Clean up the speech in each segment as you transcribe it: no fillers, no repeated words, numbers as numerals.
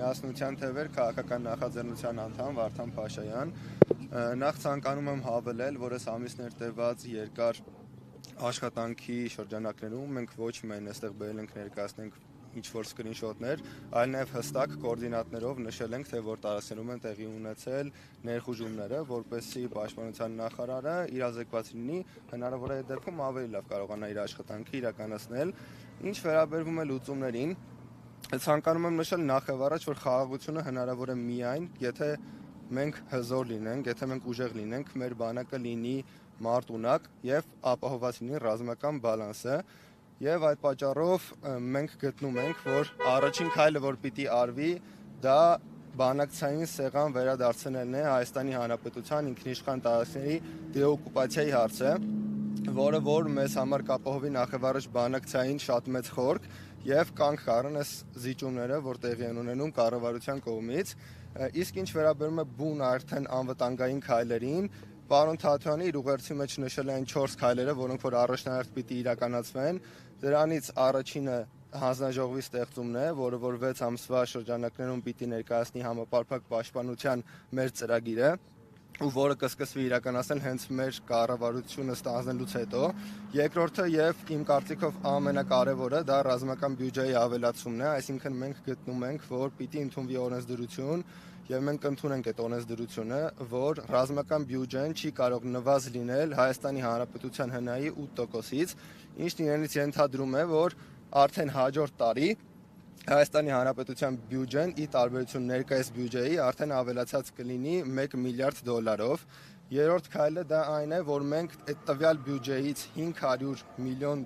ներկայացնության թևեր քաղաքական նախաձեռնության անդամ Վարդան Փաշայան, նախ ցանկանում եմ հավելել, որ այս ամիսներ տևած երկար աշխատանքի շրջանակներում մենք ոչ միայն այստեղ բերել ենք ներկայացնենք ինչ-որ սկրինշոթներ, այլ նաև հստակ կոորդինատներով նշել ենք, թե որ տարածքներում են տեղի ունեցել ներխուժումները, որպեսզի պաշտպանության նախարարը իրազեկված լինի, հնարավոր է դեպքում ավելի լավ կարողանա իր աշխատանքը իրականացնել։ Ինչ վերաբերվում է լուծումներին, ցանկանում եմ նշել նախ եւ առաջ, որ խաղաղությունը հնարավոր է միայն, եթե մենք հզոր լինենք, եթե մենք ուժեղ լինենք, մեր բանակը լինի մարտունակ եւ ապահովված լինի ռազմական բալանսը։ Եվ այդ պատճառով մենք գտնում ենք, որ առաջին քայլը, որ պիտի արվի, դա բանակցային սեղան վերադարձնելն է Հայաստանի Հանրապետության ինքնիշխան տարածքների դեօկուպացիայի հարցը, որը որ մեզ համար կապահովի նախևառաջ բանակցային շատ մեծ խորք եւ կանգ կառն այս զիջումները, որ տեղի են ունենում կառավարության կողմից։ Իսկ ինչ վերաբերում է բուն արդեն անվտանգային քայլերին, պարոն Թաթյանը իր ուղերձի մեջ նշել է այն 4 քայլերը, որոնք որ առաջնահերթ պիտի իրականացվեն։ Դրանից առաջինը հանձնաժողովի ստեղծումն է, որը որ 6 ամսվա շրջանակներում պիտի ներկայացնի համապարփակ պաշտպանության մեր ծրագիրը, ու որը կսկսվի իրականացնել հենց մեր կառավարությունը ստանձնելուց հետո։ Երկրորդը եւ իմ կարծիքով ամենակարևորը դա ռազմական բյուջեի ավելացումն է, այսինքն մենք գտնում ենք, որ պիտի ընդունվի օրենսդրություն եւ մենք ընդունենք այդ օրենսդրությունը, որ ռազմական բյուջեն չի կարող նվազ լինել Հայաստանի Հանրապետության ՀՆԱ-ի 8%-ից, ինչն իրենից ենթադրում է, որ արդեն հաջորդ տարի Հայաստանի Հանրապետության բյուջեն ի տարբերություն ներկայիս բյուջեի արդեն ավելացած կլինի $1 միլիարդ։ Երրորդ քայլը դա այն է, որ մենք այդ տվյալ բյուջեից $500 միլիոն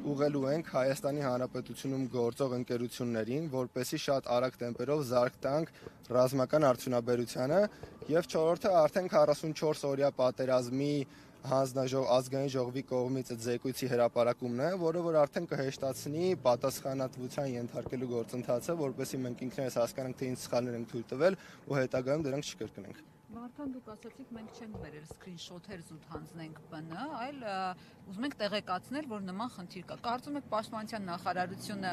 ուղղելու ենք Հայաստանի Հանրապետությունում գործող ընկերություններին, որպեսզի շատ արագ տեմպերով զարկ տանք ռազմական արդյունաբերությանը, եւ չորրորդը արդեն 44 օրյա պատերազմի ազգային ժողովի կողմից այդ զեկույցի հրապարակումն է, որը որ արդեն կհեշտացնի պատասխանատվության ենթարկելու գործընթացը, որպեսզի մենք ինքներս հասկանանք, թե ինչ սխալներ ենք թույլ տվել ու հետագայում դրանք չկրկնենք։ Վարդան, դուք ասացիք, մենք չենք բերել սկրինշոթեր զուտ հանձնենք ՊՆ, այլ ուզում ենք տեղեկացնել, որ նման խնդիր կա։ Կարծում եք պաշտպանության նախարարությունը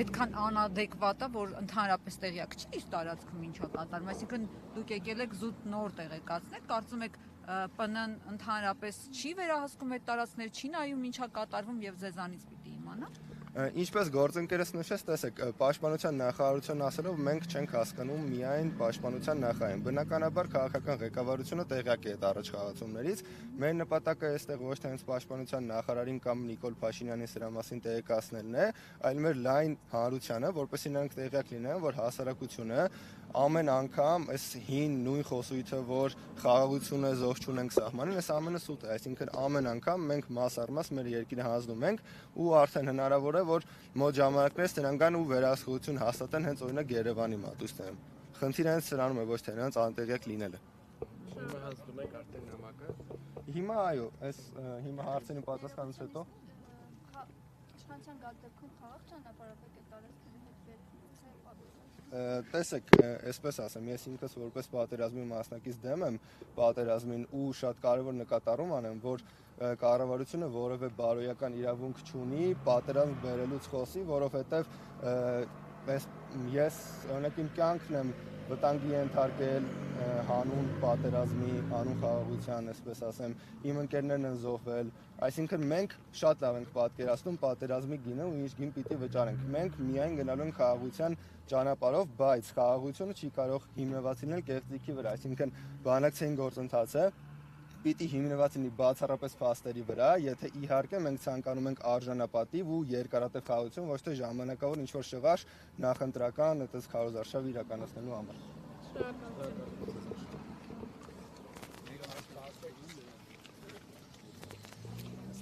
այդքան անադեկվատ է, որ ընդհանրապես տեղյակ չի իր տարածքում ինչա կատարվում, այսինքն դուք եկել եք զուտ նոր տեղեկացնել, կարծում եք ՊՆ-ն ընդհանրապես չի վերահսկում այդ տարածքներ, չի նայում ինչա կատարվում եւ ձեզանից պիտի իմանա։ Ինչպես գործընկերս նշեց, տեսեք, պաշտպանության նախարարությունն ասելով մենք չենք հասկանում միայն պաշտպանության նախարարին։ Բնականաբար քաղաքական ղեկավարությունը տեղյակ է այդ առաջխաղացումներից։ Մեր նպատակը այստեղ ոչ թե հենց պաշտպանության նախարարին կամ Նիկոլ Փաշինյանին սրա մասին տեղեկացնելն է, այլ մեր լայն հանրությանը, որպեսզի նրանք տեղյակ լինեն, որ հասարակությունը ամեն անգամ այս հին նույն խոսույթը, որ խաղաղությունը զոհ չունենք սահմանին, այս ամենը սուտ է, այսինքն ամեն անգամ մենք մաս առ մաս մեր երկիրը հանձնում ենք ու արդեն հնարավոր է, որ մոտ ժամանակներս նրանք գան ու վերահսկողություն հաստատեն հենց օրինակ Երևանի մատուցներում։ Խնդիրը հենց սրանում է, ոչ թե նրանց անտեղյակ լինելը։ Հիմա հասնում եք արդեն նամակը։ Հիմա այո, այս հիմա հարցերին պատասխանից հետո իշխանության գալ դեպքում խաղաղ ճանապարհով եք տարածքների հետ տեսեք, այսպես ասեմ, ես ինքս որպես պատերազմի մասնակից դեմ եմ պատերազմին ու շատ կարևոր նկատառում անեմ, որ կառավարությունը որևէ բարոյական իրավունք չունի պատերազմ բերելուց խոսի, որովհետև ես օրինակ իմ կյանքն եմ վտանգի ենթարկել հանուն պատերազմի, հանուն խաղաղության, այսպես ասեմ, իմ ընկերներն են զոհվել, այսինքն մենք շատ լավ ենք պատկերացնում պատերազմի գինը ու ինչ գին պիտի վճարենք։ Մենք միայն գնալու ենք խաղաղության ճանապարհով, բայց խաղաղությունը չի կարող հիմնված լինել կեղծիքի վրա, այսինքն բանակցային գործընթացը պիտի հիմնված լինի բացառապես փաստերի վրա, եթե իհարկե մենք ցանկանում ենք արժանապատիվ ու երկարատև խաղաղություն, ոչ թե ժամանակավոր ինչ-որ շղարշ նախընտրական այդպես քարոզարշավ իրականացնելու համար։ Շնորհակալություն։